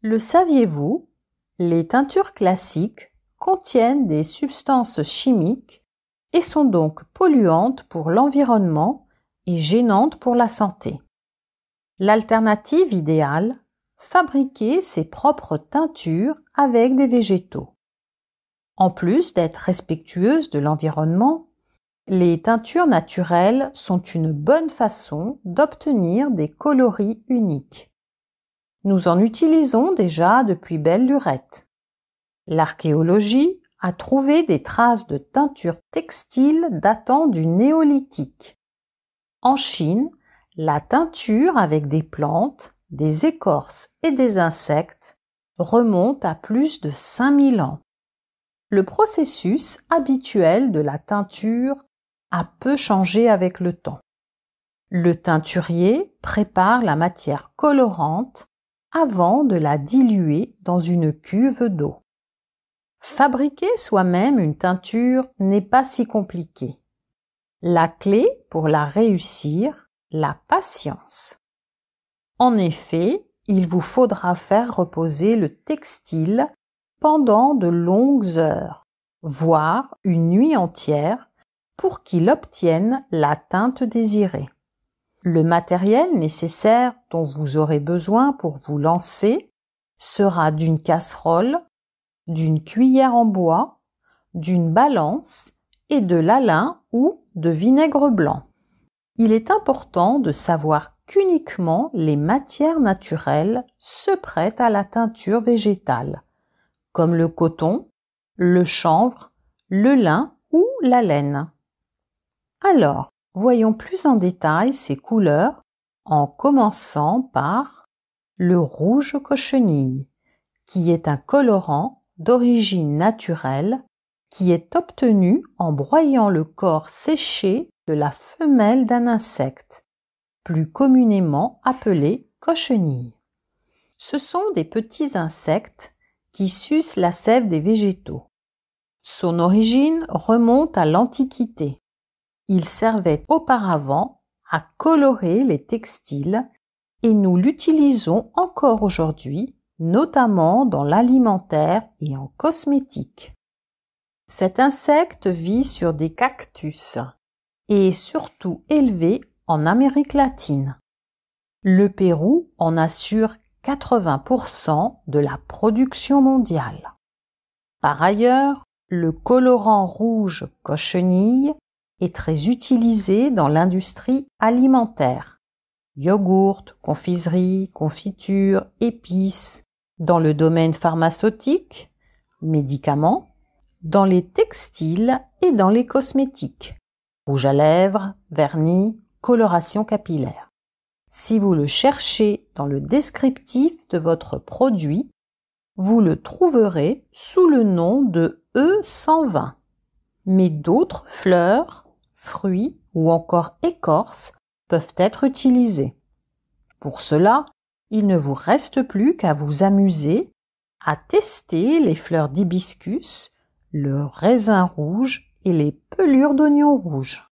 Le saviez-vous? Les teintures classiques contiennent des substances chimiques et sont donc polluantes pour l'environnement et gênantes pour la santé. L'alternative idéale, fabriquer ses propres teintures avec des végétaux. En plus d'être respectueuses de l'environnement, les teintures naturelles sont une bonne façon d'obtenir des coloris uniques. Nous en utilisons déjà depuis belle lurette. L'archéologie a trouvé des traces de teintures textiles datant du néolithique. En Chine, la teinture avec des plantes, des écorces et des insectes remonte à plus de 5000 ans. Le processus habituel de la teinture a peu changé avec le temps. Le teinturier prépare la matière colorante avant de la diluer dans une cuve d'eau. Fabriquer soi-même une teinture n'est pas si compliqué. La clé pour la réussir, la patience. En effet, il vous faudra faire reposer le textile pendant de longues heures, voire une nuit entière, pour qu'il obtienne la teinte désirée. Le matériel nécessaire dont vous aurez besoin pour vous lancer sera d'une casserole, d'une cuillère en bois, d'une balance et de l'alun ou de vinaigre blanc. Il est important de savoir qu'uniquement les matières naturelles se prêtent à la teinture végétale, comme le coton, le chanvre, le lin ou la laine. Alors, voyons plus en détail ces couleurs en commençant par le rouge cochenille, qui est un colorant d'origine naturelle qui est obtenu en broyant le corps séché de la femelle d'un insecte, plus communément appelé cochenille. Ce sont des petits insectes qui sucent la sève des végétaux. Son origine remonte à l'Antiquité. Il servait auparavant à colorer les textiles et nous l'utilisons encore aujourd'hui, notamment dans l'alimentaire et en cosmétique. Cet insecte vit sur des cactus et est surtout élevé en Amérique latine. Le Pérou en assure 80% de la production mondiale. Par ailleurs, le colorant rouge cochenille est très utilisé dans l'industrie alimentaire. Yogourt, confiserie, confiture, épices, dans le domaine pharmaceutique, médicaments, dans les textiles et dans les cosmétiques, rouge à lèvres, vernis, coloration capillaire. Si vous le cherchez dans le descriptif de votre produit, vous le trouverez sous le nom de E120. Mais d'autres fleurs, fruits ou encore écorces peuvent être utilisés. Pour cela, il ne vous reste plus qu'à vous amuser à tester les fleurs d'hibiscus, le raisin rouge et les pelures d'oignon rouge.